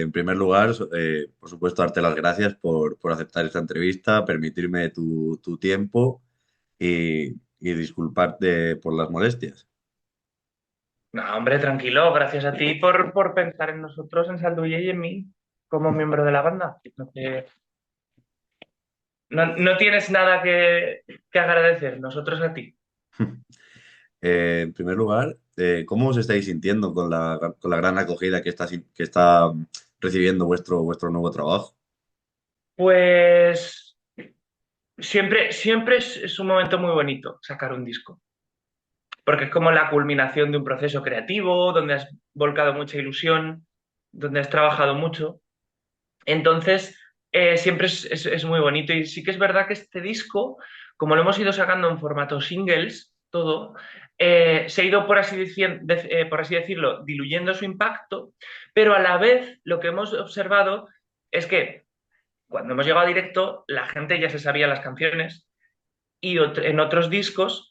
en primer lugar, por supuesto, darte las gracias por aceptar esta entrevista, permitirme tu tiempo y disculparte por las molestias. No, hombre, tranquilo, gracias a ti por pensar en nosotros, en Salduye y en mí, como miembro de la banda. No tienes nada que agradecer, nosotros a ti. En primer lugar, ¿cómo os estáis sintiendo con la gran acogida que está recibiendo vuestro nuevo trabajo? Pues siempre es un momento muy bonito sacar un disco, porque es como la culminación de un proceso creativo, donde has volcado mucha ilusión, donde has trabajado mucho. Entonces, siempre es muy bonito. Y sí que es verdad que este disco, como lo hemos ido sacando en formato singles, todo, se ha ido, por así decirlo, diluyendo su impacto, pero a la vez lo que hemos observado es que cuando hemos llegado a directo, la gente ya se sabía las canciones y en otros discos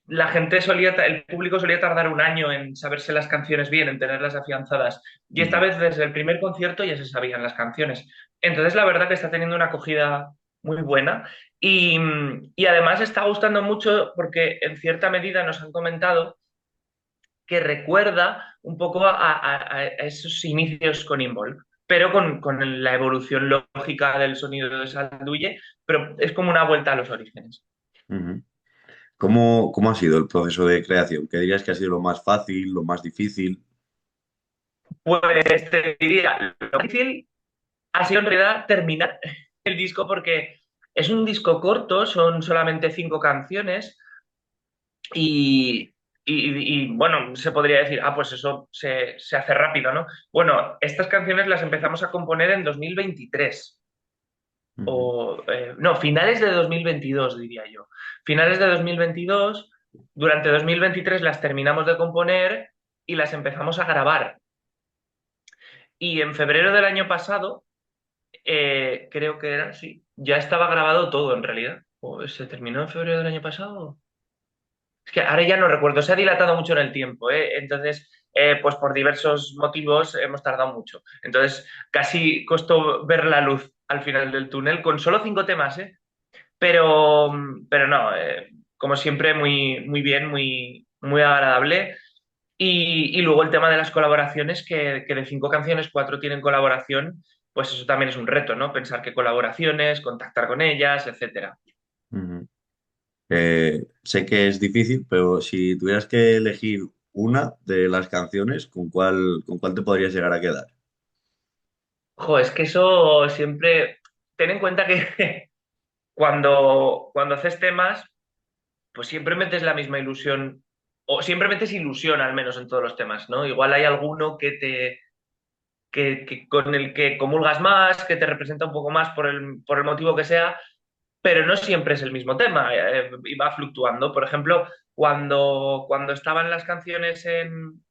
el público solía tardar un año en saberse las canciones bien, en tenerlas afianzadas. Y esta Ujú. vez desde el primer concierto ya se sabían las canciones. Entonces la verdad que está teniendo una acogida muy buena y, y además está gustando mucho porque en cierta medida nos han comentado que recuerda un poco a esos inicios con Involve, pero con la evolución lógica del sonido de Salduye, pero es como una vuelta a los orígenes. Ujú. ¿Cómo ha sido el proceso de creación? ¿Qué dirías que ha sido lo más fácil, lo más difícil? Pues te diría, lo difícil ha sido en realidad terminar el disco porque es un disco corto, son solamente 5 canciones y, bueno, se podría decir, pues eso se hace rápido, ¿no? Bueno, estas canciones las empezamos a componer en 2023 Ujú. o, no, finales de 2022 diría yo. Finales de 2022, durante 2023 las terminamos de componer y las empezamos a grabar. Y en febrero del año pasado creo que era, sí. Ya estaba grabado todo en realidad. ¿O se terminó en febrero del año pasado? Es que ahora ya no recuerdo, se ha dilatado mucho en el tiempo, ¿eh? Entonces, pues por diversos motivos hemos tardado mucho. Entonces, casi costó ver la luz al final del túnel con solo 5 temas, ¿eh? Pero no, como siempre, muy bien, muy agradable. Y luego el tema de las colaboraciones, que de 5 canciones, 4 tienen colaboración, pues eso también es un reto, ¿no? Pensar qué colaboraciones, contactar con ellas, etcétera. Ujú. Sé que es difícil, pero si tuvieras que elegir una de las canciones, ¿con cuál te podrías llegar a quedar? Jo, es que eso siempre. Ten en cuenta que cuando haces temas, pues siempre metes la misma ilusión, o siempre metes ilusión al menos en todos los temas, ¿no? Igual hay alguno con el que comulgas más, que te representa un poco más por el motivo que sea, pero no siempre es el mismo tema, y va fluctuando. Por ejemplo, cuando estaban las canciones en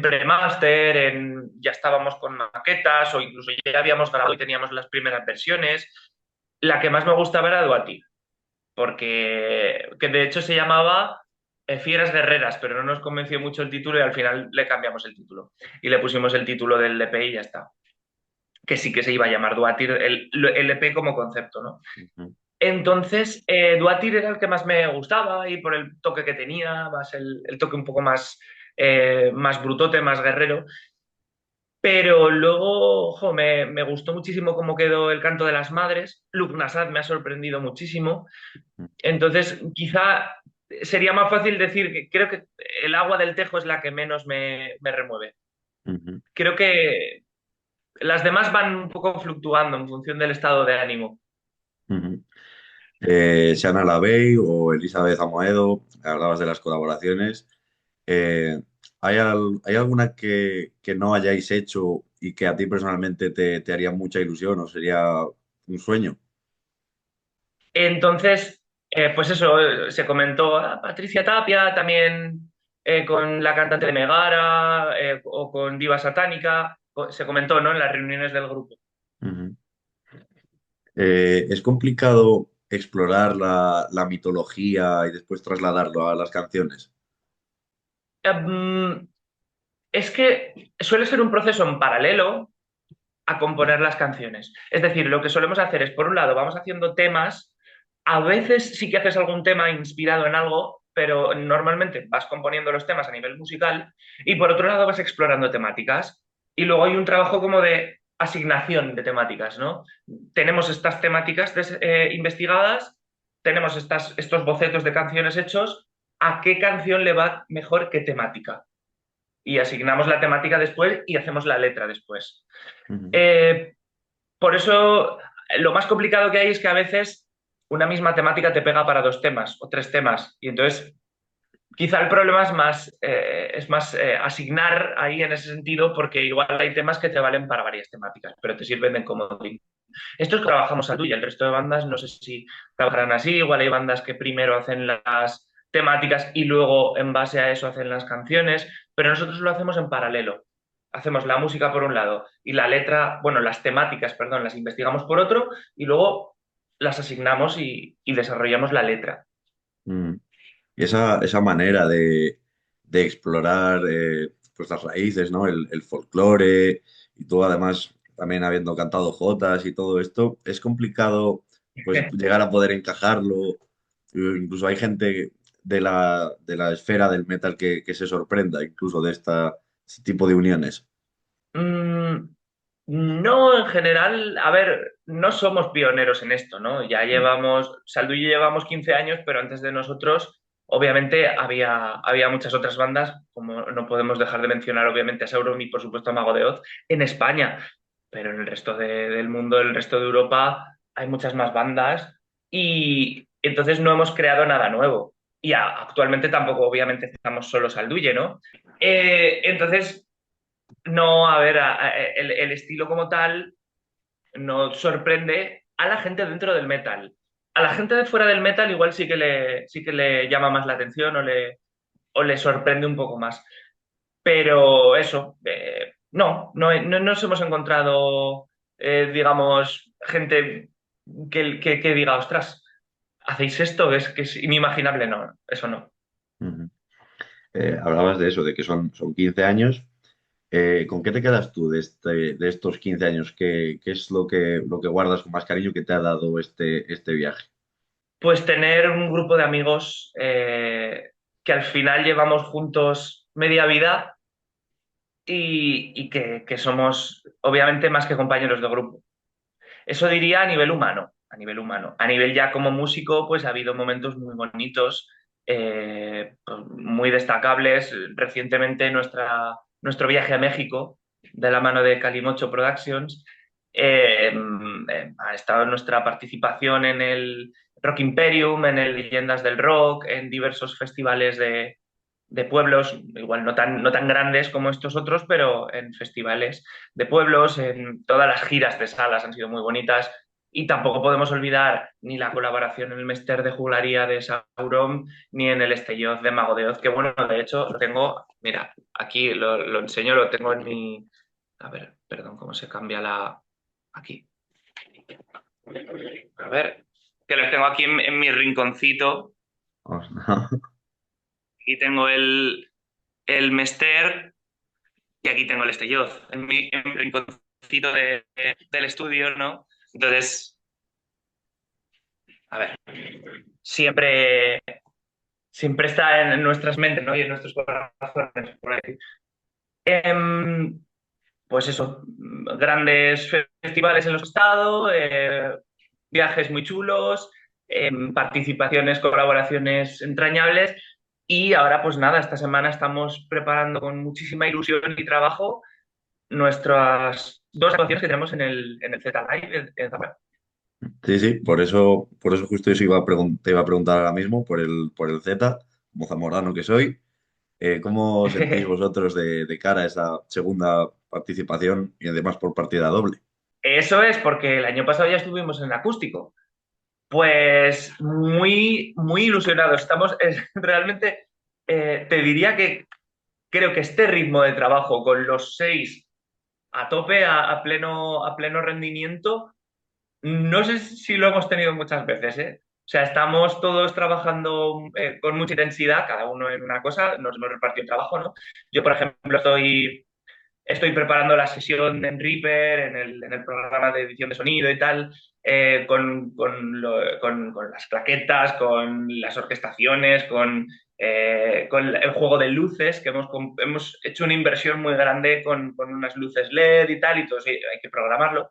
premaster, ya estábamos con maquetas o incluso ya habíamos grabado y teníamos las primeras versiones, la que más me gustaba era Duati, porque que de hecho se llamaba Fieras Guerreras, pero no nos convenció mucho el título y al final le cambiamos el título y le pusimos el título del EP y ya está. Que sí que se iba a llamar Duatir, el EP como concepto, ¿no? Ujú. Entonces, Duatir era el que más me gustaba y por el toque que tenía, más el toque un poco más brutote, más guerrero. Pero luego, ojo, me gustó muchísimo cómo quedó el canto de las madres. Luke Nassad me ha sorprendido muchísimo. Entonces, quizá sería más fácil decir que creo que el agua del Tejo es la que menos me remueve. Ujú. Creo que las demás van un poco fluctuando en función del estado de ánimo. Ujú. Shana Lavey o Elizabeth Amoedo, hablabas de las colaboraciones. Eh, ¿hay alguna que no hayáis hecho y que a ti personalmente te haría mucha ilusión o sería un sueño? Entonces, pues eso, se comentó a Patricia Tapia también con la cantante de Megara o con Diva Satánica, se comentó, ¿no? En las reuniones del grupo. Ujú. Es complicado explorar la mitología y después trasladarlo a las canciones. Mm, es que suele ser un proceso en paralelo, a componer las canciones. Es decir, lo que solemos hacer es, por un lado, vamos haciendo temas, a veces sí que haces algún tema inspirado en algo, pero normalmente vas componiendo los temas a nivel musical y por otro lado vas explorando temáticas. Y luego hay un trabajo como de asignación de temáticas, ¿no? Tenemos estas temáticas investigadas, tenemos estos bocetos de canciones hechos, ¿a qué canción le va mejor qué temática? Y asignamos la temática después y hacemos la letra después. Ujú. Eh, por eso, lo más complicado que hay es que a veces una misma temática te pega para dos temas o tres temas. Y entonces, quizá el problema es más asignar ahí en ese sentido, porque igual hay temas que te valen para varias temáticas, pero te sirven de comodín. Esto es que trabajamos a tuya, el resto de bandas no sé si trabajarán así, igual hay bandas que primero hacen las temáticas y luego en base a eso hacen las canciones, pero nosotros lo hacemos en paralelo. Hacemos la música por un lado y la letra, bueno, las temáticas, perdón, las investigamos por otro y luego las asignamos y desarrollamos la letra. Mm. Y esa manera de explorar pues las raíces, ¿no? El folclore y todo, además, también habiendo cantado jotas y todo esto, es complicado pues llegar a poder encajarlo. Incluso hay gente de la esfera del metal que se sorprenda incluso de este tipo de uniones. Mm, no, en general, a ver, no somos pioneros en esto, ¿no? Ya Mm. llevamos, Saldu y yo llevamos 15 años, pero antes de nosotros, obviamente, había muchas otras bandas, como no podemos dejar de mencionar, obviamente, a Sauron y, por supuesto, a Mago de Oz, en España, pero en el resto del mundo, en el resto de Europa, hay muchas más bandas y entonces no hemos creado nada nuevo. Y actualmente tampoco, obviamente, estamos solo Salduye, ¿no? Entonces, no, a ver, el estilo como tal no sorprende a la gente dentro del metal. A la gente de fuera del metal igual sí que le llama más la atención o le sorprende un poco más. Pero eso, no nos hemos encontrado, digamos, gente que diga, ostras, ¿hacéis esto? Es que es inimaginable. No, eso no. Ujú. Hablabas de eso, de que son 15 años. ¿Con qué te quedas tú de estos 15 años? ¿Qué es lo que guardas con más cariño que te ha dado este viaje? Pues tener un grupo de amigos que al final llevamos juntos media vida y que somos obviamente más que compañeros de grupo. Eso diría a nivel humano, a nivel humano. A nivel ya como músico, pues ha habido momentos muy bonitos, pues, muy destacables. Recientemente nuestro viaje a México, de la mano de Calimocho Productions, ha estado nuestra participación en el Rock Imperium, en el Leyendas del Rock, en diversos festivales de pueblos, igual no tan grandes como estos otros, pero en festivales de pueblos, en todas las giras de salas han sido muy bonitas. Y tampoco podemos olvidar ni la colaboración en el Mester de Juglaría de Sauron, ni en el Estelloz de Mago de Oz, que bueno, de hecho lo tengo, mira, aquí lo enseño, lo tengo en mi... A ver, perdón, ¿cómo se cambia la... Aquí. A ver, que lo tengo aquí en mi rinconcito. Aquí tengo el Mester y aquí tengo el Estelloz, en mi rinconcito del estudio, ¿no? Entonces, a ver, siempre, siempre está en nuestras mentes, ¿no? Y en nuestros corazones, por ahí. Em, pues eso, grandes festivales en los que he estado, viajes muy chulos, participaciones, colaboraciones entrañables. Y ahora, pues nada, esta semana estamos preparando con muchísima ilusión y trabajo nuestras dos actuaciones que tenemos en el Z Live en Zamora. Sí, sí, por eso justo eso te iba a preguntar ahora mismo, por el Z, como zamorano que soy. ¿Cómo os sentís vosotros de cara a esa segunda participación y además por partida doble? Eso es porque el año pasado ya estuvimos en acústico. Pues muy, muy ilusionados. Estamos realmente, te diría que creo que este ritmo de trabajo con los seis a tope, a pleno rendimiento, no sé si lo hemos tenido muchas veces, ¿eh? O sea, estamos todos trabajando con mucha intensidad, cada uno en una cosa, nos hemos repartido el trabajo, ¿no? Yo, por ejemplo, estoy Estoy preparando la sesión en Reaper, en el programa de edición de sonido y tal, con las claquetas, con las orquestaciones, con el juego de luces, que hemos hecho una inversión muy grande con unas luces LED y tal, y todo eso hay que programarlo.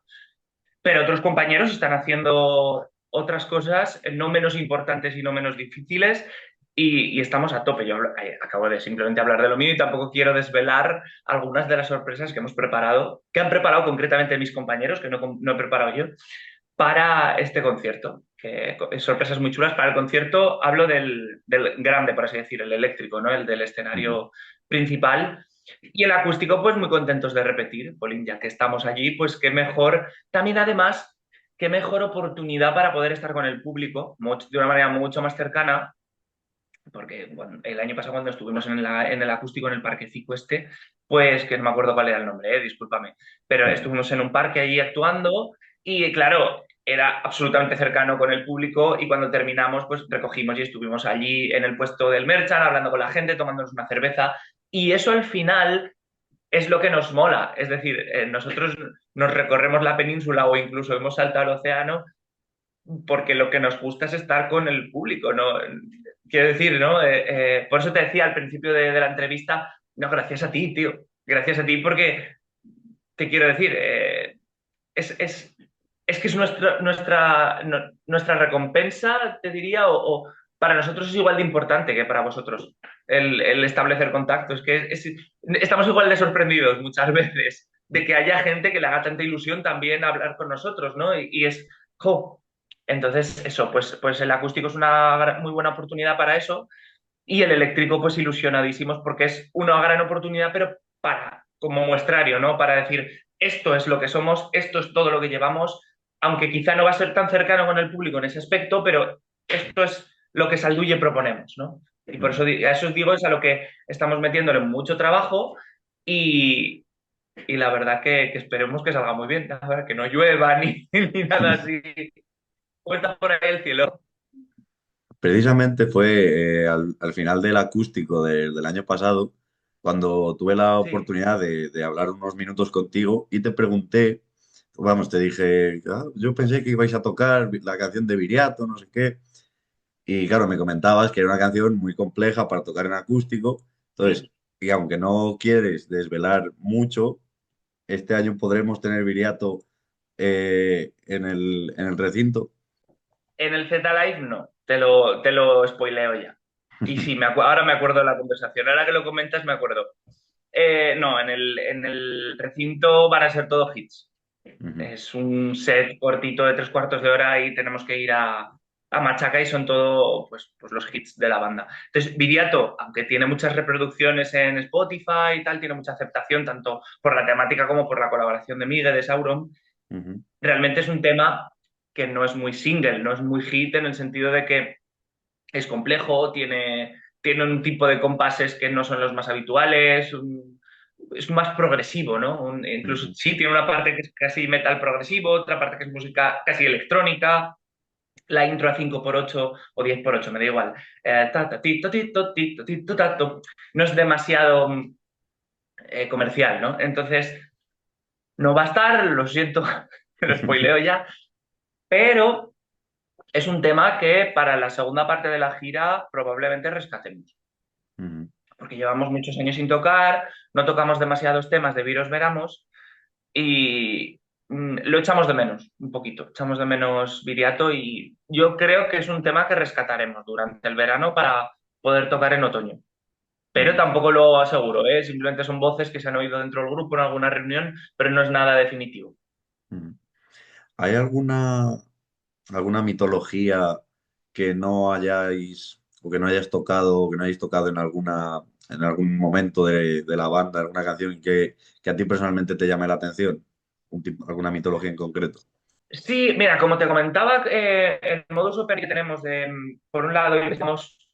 Pero otros compañeros están haciendo otras cosas no menos importantes y no menos difíciles y estamos a tope. Yo acabo de simplemente hablar de lo mío y tampoco quiero desvelar algunas de las sorpresas que hemos preparado, que han preparado concretamente mis compañeros, que no he preparado yo, para este concierto. Que, sorpresas muy chulas para el concierto. Hablo del grande, por así decir, el eléctrico, ¿no? El del Ujú. escenario principal. Y el acústico, pues muy contentos de repetir, Polín, ya que estamos allí, pues qué mejor, también además, qué mejor oportunidad para poder estar con el público de una manera mucho más cercana, porque bueno, el año pasado cuando estuvimos en el acústico en el parquecico este, pues que no me acuerdo cuál era el nombre, discúlpame, pero Ujú. estuvimos en un parque allí actuando y claro, era absolutamente cercano con el público y cuando terminamos pues recogimos y estuvimos allí en el puesto del Merchant hablando con la gente, tomándonos una cerveza y eso al final es lo que nos mola, es decir, nosotros nos recorremos la península o incluso hemos saltado al océano porque lo que nos gusta es estar con el público, ¿no? Quiero decir, ¿no? Por eso te decía al principio de la entrevista, no, gracias a ti, tío, gracias a ti porque te quiero decir, es, es, es que es nuestra recompensa, te diría, o para nosotros es igual de importante que para vosotros el establecer contactos, estamos igual de sorprendidos muchas veces de que haya gente que le haga tanta ilusión también hablar con nosotros, ¿no? Y es, jo, entonces eso, pues el acústico es una muy buena oportunidad para eso y el eléctrico pues ilusionadísimos porque es una gran oportunidad, pero como muestrario, ¿no? Para decir, esto es lo que somos, esto es todo lo que llevamos, aunque quizá no va a ser tan cercano con el público en ese aspecto, pero esto es lo que Salduye proponemos, ¿no? Y por eso Ujú. a eso os digo, es a lo que estamos metiéndole mucho trabajo y, y la verdad que esperemos que salga muy bien, a ver, que no llueva ni nada así. ¿Cómo está por ahí el cielo? Precisamente fue al final del acústico del año pasado, cuando tuve la Sí. oportunidad de hablar unos minutos contigo y te pregunté, vamos, te dije, "Ah, yo pensé que ibais a tocar la canción de Viriato, no sé qué". Y claro, me comentabas que era una canción muy compleja para tocar en acústico. Entonces, Mm. y aunque no quieres desvelar mucho, este año podremos tener Viriato en el recinto. En el Z-Live no, te lo spoileo ya. Y sí, ahora me acuerdo de la conversación, ahora que lo comentas me acuerdo. No, en el recinto van a ser todos hits. Ujú. Es un set cortito de 3 cuartos de hora y tenemos que ir a Machaca y son todo pues los hits de la banda. Entonces, Viriato, aunque tiene muchas reproducciones en Spotify y tal, tiene mucha aceptación tanto por la temática como por la colaboración de Miguel de Sauron, Ujú. realmente es un tema que no es muy single, no es muy hit en el sentido de que es complejo, tiene un tipo de compases que no son los más habituales, es más progresivo, ¿no? Incluso Ujú. sí, tiene una parte que es casi metal progresivo, otra parte que es música casi electrónica, la intro a 5x8 o 10x8, me da igual. Ta, ta, ti, to, ti, to, ti, to, ti, to, ta, to. No es demasiado comercial, ¿no? Entonces, no va a estar, lo siento, lo spoileo ya, pero es un tema que para la segunda parte de la gira probablemente rescatemos, Ujú. porque llevamos muchos años sin tocar, no tocamos demasiados temas de Viros Veramos y lo echamos de menos un poquito, echamos de menos Viriato y yo creo que es un tema que rescataremos durante el verano para poder tocar en otoño. Pero Ujú. tampoco lo aseguro, ¿eh? Simplemente son voces que se han oído dentro del grupo en alguna reunión, pero no es nada definitivo. Ujú. ¿Hay alguna mitología que no hayáis o que no hayas tocado o que no hayáis tocado en algún momento de la banda, alguna canción que a ti personalmente te llame la atención? ¿Alguna mitología en concreto? Sí, mira, como te comentaba, el modus operandi que tenemos por un lado, empezamos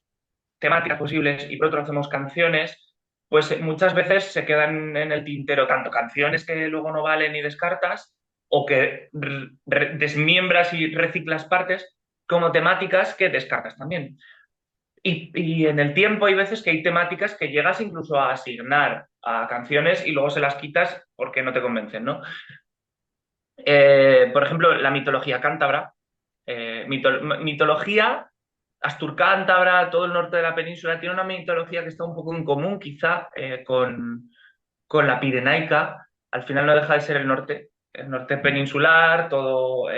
temáticas posibles y por otro hacemos canciones, pues muchas veces se quedan en el tintero tanto canciones que luego no valen y descartas, o que desmiembras y reciclas partes, como temáticas que descartas también. Y en el tiempo hay veces que hay temáticas que llegas incluso a asignar. a canciones y luego se las quitas porque no te convencen, ¿no? Por ejemplo, la mitología cántabra, mitología asturcántabra, todo el norte de la península, tiene una mitología que está un poco en común quizá con la pirenaica. Al final no deja de ser el norte peninsular, todo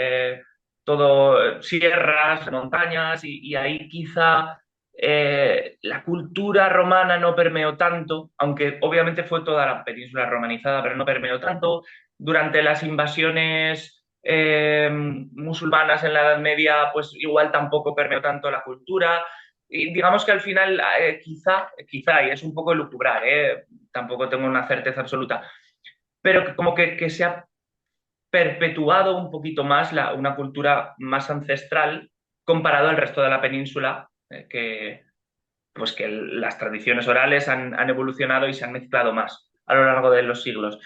sierras, montañas, y ahí quizá la cultura romana no permeó tanto, aunque obviamente fue toda la península romanizada, pero no permeó tanto. Durante las invasiones musulmanas en la Edad Media, pues igual tampoco permeó tanto la cultura. Y digamos que al final, quizá, y es un poco lucubrar, tampoco tengo una certeza absoluta, pero como que se ha perpetuado un poquito más una cultura más ancestral comparado al resto de la península, que las tradiciones orales han evolucionado y se han mezclado más a lo largo de los siglos.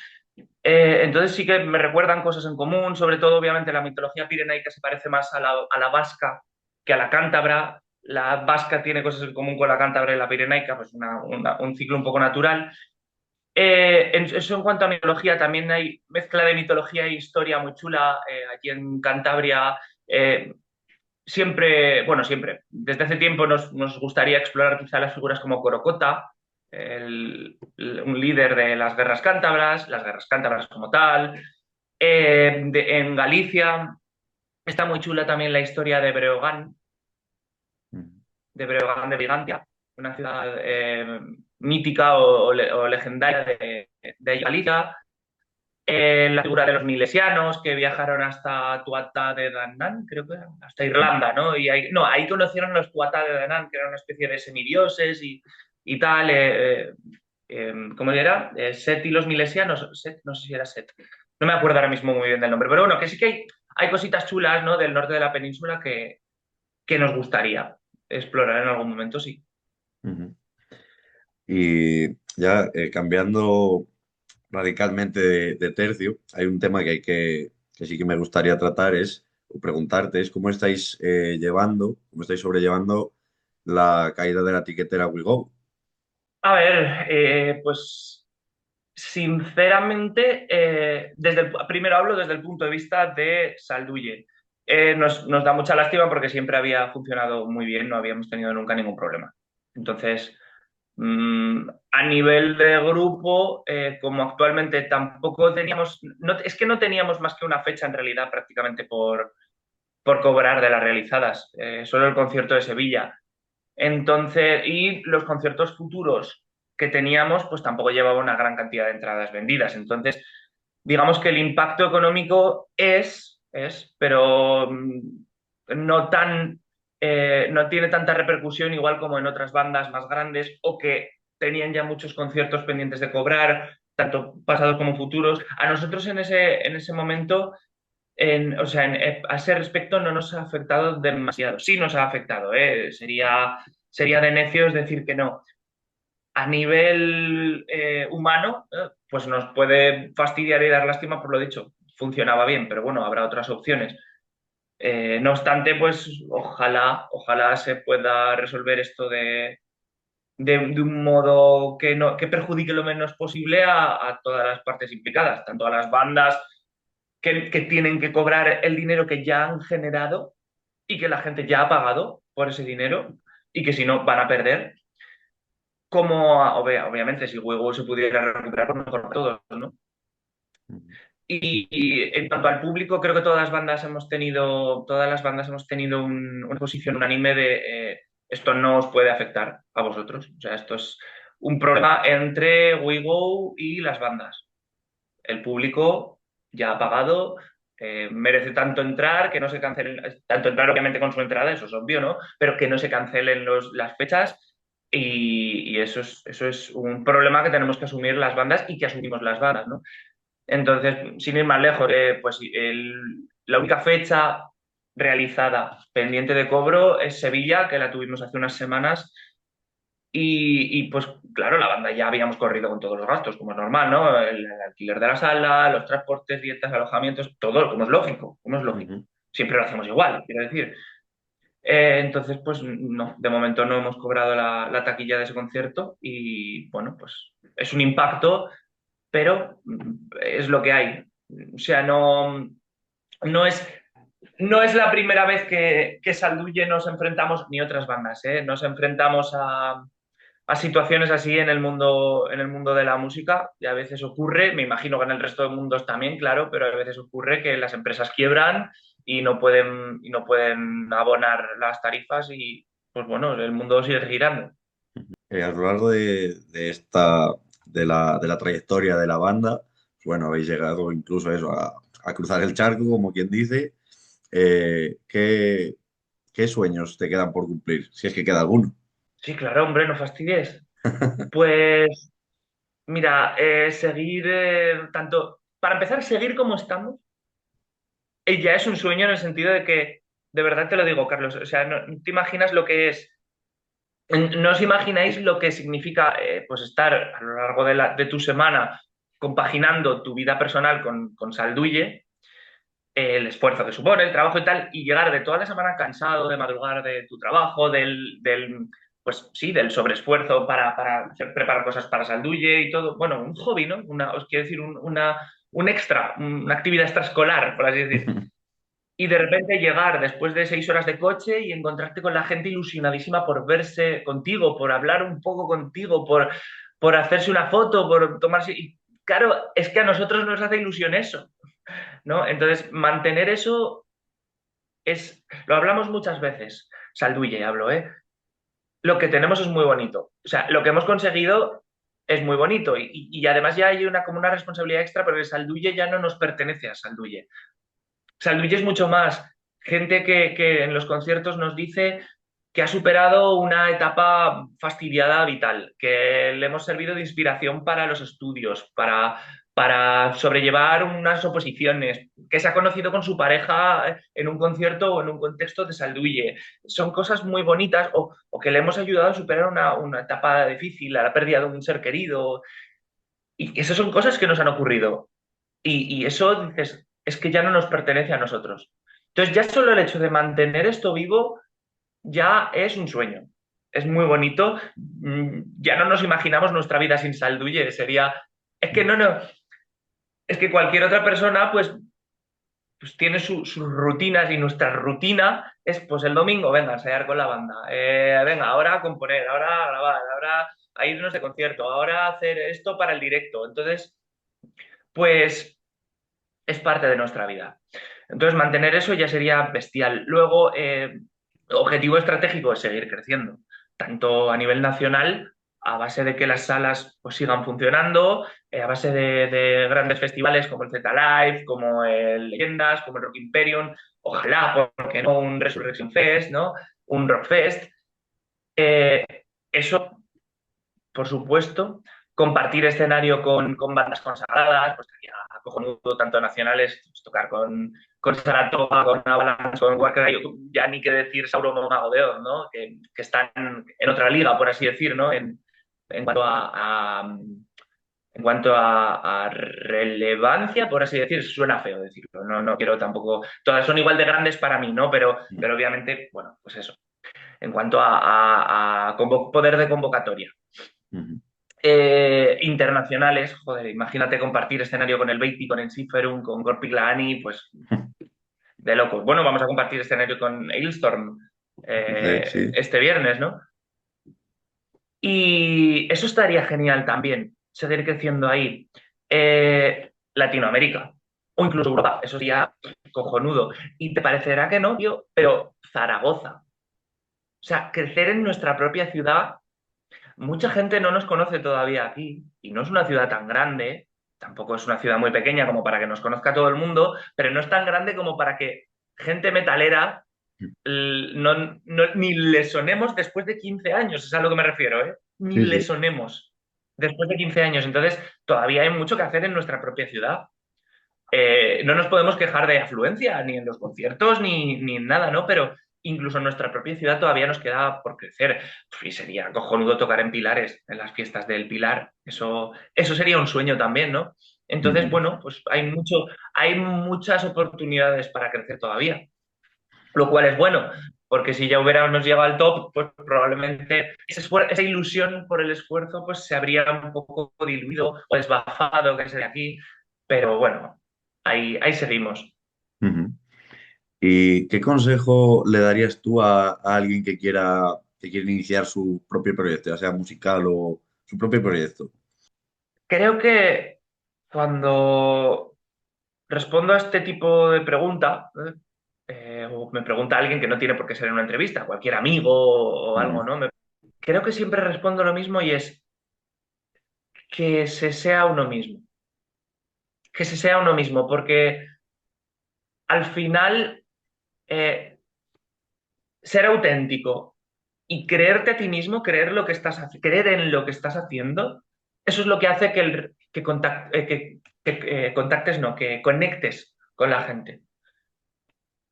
Entonces sí que me recuerdan cosas en común, sobre todo obviamente la mitología pirenaica se parece más a la vasca que a la cántabra. La vasca tiene cosas en común con la cántabra y la pirenaica, pues un ciclo un poco natural. Eso en cuanto a mitología, también hay mezcla de mitología e historia muy chula. Aquí en Cantabria siempre, desde hace tiempo nos gustaría explorar quizá las figuras como Corocota, un líder de las guerras cántabras como tal. En Galicia está muy chula también la historia de Breogán de Brigantia, una ciudad mítica o legendaria de Galicia. La figura de los milesianos que viajaron hasta Tuatha de Danann, creo que era, hasta Irlanda, ¿no? Ahí conocieron a los Tuatha de Danann, que eran una especie de semidioses y tal. ¿Cómo era? Set y los milesianos. Set, no sé si era Set. No me acuerdo ahora mismo muy bien del nombre, pero bueno, que sí que hay cositas chulas, ¿no? Del norte de la península que nos gustaría explorar en algún momento, sí. Ujú. Y ya cambiando radicalmente de tercio, hay un tema que sí que me gustaría tratar o preguntarte, es cómo estáis cómo estáis sobrellevando la caída de la etiquetera WeGo. A ver, pues sinceramente, primero hablo desde el punto de vista de Salduye. Nos da mucha lástima porque siempre había funcionado muy bien, no habíamos tenido nunca ningún problema. Entonces, a nivel de grupo, como actualmente tampoco teníamos, es que no teníamos más que una fecha en realidad prácticamente por cobrar de las realizadas, solo el concierto de Sevilla. Entonces, y los conciertos futuros que teníamos, pues tampoco llevaba una gran cantidad de entradas vendidas. Entonces, digamos que el impacto económico pero no tiene tanta repercusión igual como en otras bandas más grandes o que tenían ya muchos conciertos pendientes de cobrar, tanto pasados como futuros. A nosotros en ese momento a ese respecto no nos ha afectado demasiado. Sí nos ha afectado, ¿eh? Sería de necios decir que no. A nivel humano, pues nos puede fastidiar y dar lástima por lo dicho. Funcionaba bien, pero bueno, habrá otras opciones. No obstante, pues ojalá se pueda resolver esto de un modo que perjudique lo menos posible a todas las partes implicadas, tanto a las bandas que tienen que cobrar el dinero que ya han generado y que la gente ya ha pagado por ese dinero y que si no van a perder, obviamente si Hugo se pudiera recuperar, pues mejor para todos, ¿no? Y en cuanto al público, creo que todas las bandas hemos tenido una posición unánime de esto no os puede afectar a vosotros. O sea, esto es un problema entre WeGo y las bandas. El público ya ha pagado, merece tanto entrar, que no se cancelen, tanto entrar obviamente con su entrada, eso es obvio, ¿no? Pero que no se cancelen las fechas y eso es un problema que tenemos que asumir las bandas y que asumimos las bandas, ¿no? Entonces, sin ir más lejos, pues la única fecha realizada pendiente de cobro es Sevilla, que la tuvimos hace unas semanas pues claro, la banda ya habíamos corrido con todos los gastos, como es normal, ¿no? El alquiler de la sala, los transportes, dietas, alojamientos, todo, como es lógico, como es lógico. Ujú. Siempre lo hacemos igual, quiero decir. Entonces, pues no, de momento no hemos cobrado la taquilla de ese concierto y bueno, pues es un impacto, pero es lo que hay. O sea, no es, no es la primera vez que Salduye nos enfrentamos, ni otras bandas, ¿eh? Nos enfrentamos a situaciones así en el mundo de la música y a veces ocurre, me imagino que en el resto de mundos también, claro, pero a veces ocurre que las empresas quiebran y no pueden abonar las tarifas y pues bueno, el mundo sigue girando. A lo largo de la trayectoria de la banda, bueno, habéis llegado incluso a eso, a cruzar el charco, como quien dice. ¿Qué, qué sueños te quedan por cumplir? Si es que queda alguno. Sí, claro, hombre, no fastidies. Pues mira, seguir tanto, para empezar, seguir como estamos, ya es un sueño en el sentido de que, de verdad te lo digo, Carlos, o sea, no te imaginas lo que es. No os imagináis lo que significa pues estar a lo largo de tu semana compaginando tu vida personal con Salduye, el esfuerzo que supone, el trabajo y tal, y llegar de toda la semana cansado de madrugar de tu trabajo, pues sí, del sobreesfuerzo para preparar cosas para Salduye y todo. Bueno, un hobby, ¿no? Os quiero decir, un extra, una actividad extraescolar, por así decir. Y de repente llegar después de 6 horas de coche y encontrarte con la gente ilusionadísima por verse contigo, por hablar un poco contigo, por hacerse una foto, por tomarse. Y claro, es que a nosotros nos hace ilusión eso, ¿no? Entonces, mantener eso es. Lo hablamos muchas veces, Salduye hablo, ¿eh? Lo que tenemos es muy bonito. O sea, lo que hemos conseguido es muy bonito y además ya hay como una responsabilidad extra porque Salduye ya no nos pertenece a Salduye. Sea, Luigi es mucho más gente que en los conciertos nos dice que ha superado una etapa fastidiada vital, que le hemos servido de inspiración para los estudios, para sobrellevar unas oposiciones, que se ha conocido con su pareja en un concierto o en un contexto de Salduille. Son cosas muy bonitas o que le hemos ayudado a superar una etapa difícil, a la pérdida de un ser querido. Y esas son cosas que nos han ocurrido. Y eso dices, es que ya no nos pertenece a nosotros. Entonces, ya solo el hecho de mantener esto vivo ya es un sueño. Es muy bonito. Ya no nos imaginamos nuestra vida sin Salduye. Sería. Es que no. Es que cualquier otra persona, pues tiene sus rutinas y nuestra rutina es, pues el domingo, venga, ensayar con la banda. Venga, ahora a componer, ahora a grabar, ahora a irnos de concierto, ahora a hacer esto para el directo. Entonces, pues es parte de nuestra vida. Entonces, mantener eso ya sería bestial. Luego, objetivo estratégico es seguir creciendo, tanto a nivel nacional, a base de que las salas pues, sigan funcionando, a base de grandes festivales como el Z Live, como el Leyendas, como el Rock Imperium, ojalá, porque no un Resurrection Fest, ¿no? Un Rock Fest. Eh, Eso por supuesto, compartir escenario con bandas consagradas, pues sería cojonudo, tanto nacionales, pues, tocar con Saratoga, con Avalanche, con Warcry, ya ni que decir Sauron o Mago de Oz, ¿no? Que están en otra liga, por así decir, ¿no? En cuanto en cuanto a relevancia, por así decir, suena feo decirlo, no quiero tampoco, todas son igual de grandes para mí, ¿no? Pero obviamente, bueno, pues eso, en cuanto a poder de convocatoria. Internacionales, joder, imagínate compartir escenario con el Beatty, con el Ensiferum, con Gorpik Laani, pues de locos. Bueno, vamos a compartir escenario con Ailstorm Sí. este viernes, ¿no? Y eso estaría genial también, seguir creciendo ahí. Latinoamérica o incluso Europa, eso sería cojonudo. Y te parecerá que no, tío, pero Zaragoza. O sea, crecer en nuestra propia ciudad. Mucha gente no nos conoce todavía aquí y no es una ciudad tan grande, tampoco es una ciudad muy pequeña como para que nos conozca todo el mundo, pero no es tan grande como para que gente metalera ni le sonemos después de 15 años, es a lo que me refiero, ¿eh? Ni Sí, le sí. sonemos después de 15 años. Entonces, todavía hay mucho que hacer en nuestra propia ciudad. No nos podemos quejar de afluencia, ni en los conciertos, ni en nada, ¿no? Pero incluso en nuestra propia ciudad todavía nos queda por crecer. Y sería cojonudo tocar en Pilares, en las fiestas del Pilar. Eso sería un sueño también, ¿no? Entonces, bueno, pues hay muchas oportunidades para crecer todavía, lo cual es bueno. porque si ya hubiéramos llegado al top, pues probablemente esa ilusión por el esfuerzo pues se habría un poco diluido o desbafado, que sería aquí, pero bueno, ahí seguimos. Ujú. ¿Y qué consejo le darías tú a alguien que quiere iniciar su propio proyecto, ya sea musical o su propio proyecto? Creo que cuando respondo a este tipo de pregunta, o me pregunta alguien que no tiene por qué ser en una entrevista, cualquier amigo o algo, Ujú, ¿no? Creo que siempre respondo lo mismo y es que se sea uno mismo, que se sea uno mismo, porque al final eh, ser auténtico y creerte a ti mismo, creer en lo que estás haciendo, eso es lo que hace que contactes, no, que conectes con la gente.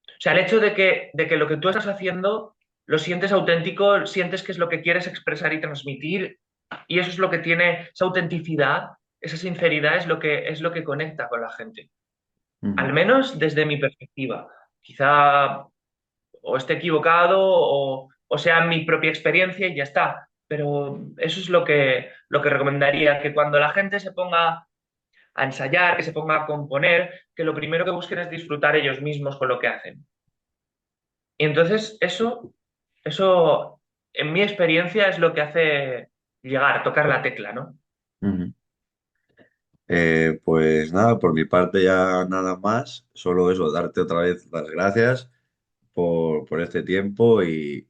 O sea, el hecho de que lo que tú estás haciendo lo sientes auténtico, sientes que es lo que quieres expresar y transmitir, y eso es lo que tiene esa autenticidad, esa sinceridad es lo que conecta con la gente. Al ujú, menos desde mi perspectiva. Quizá o esté equivocado o sea mi propia experiencia y ya está. Pero eso es lo que recomendaría, que cuando la gente se ponga a ensayar, que se ponga a componer, que lo primero que busquen es disfrutar ellos mismos con lo que hacen. Y entonces eso, en mi experiencia, es lo que hace llegar, tocar la tecla, ¿no? ujú. Pues nada, por mi parte ya nada más, solo eso, darte otra vez las gracias por este tiempo y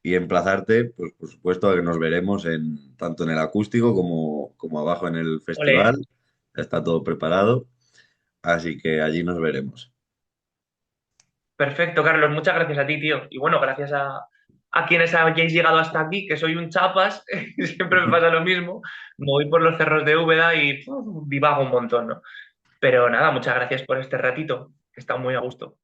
emplazarte, pues por supuesto, a que nos veremos tanto en el acústico como abajo en el Ole. festival. Ya está todo preparado, así que allí nos veremos. Perfecto, Carlos. Muchas gracias a ti, tío. Y bueno, gracias a quienes hayáis llegado hasta aquí, que soy un chapas, y siempre me pasa lo mismo. Me voy por los cerros de Úbeda y divago un montón, ¿no? Pero nada, muchas gracias por este ratito, que está muy a gusto.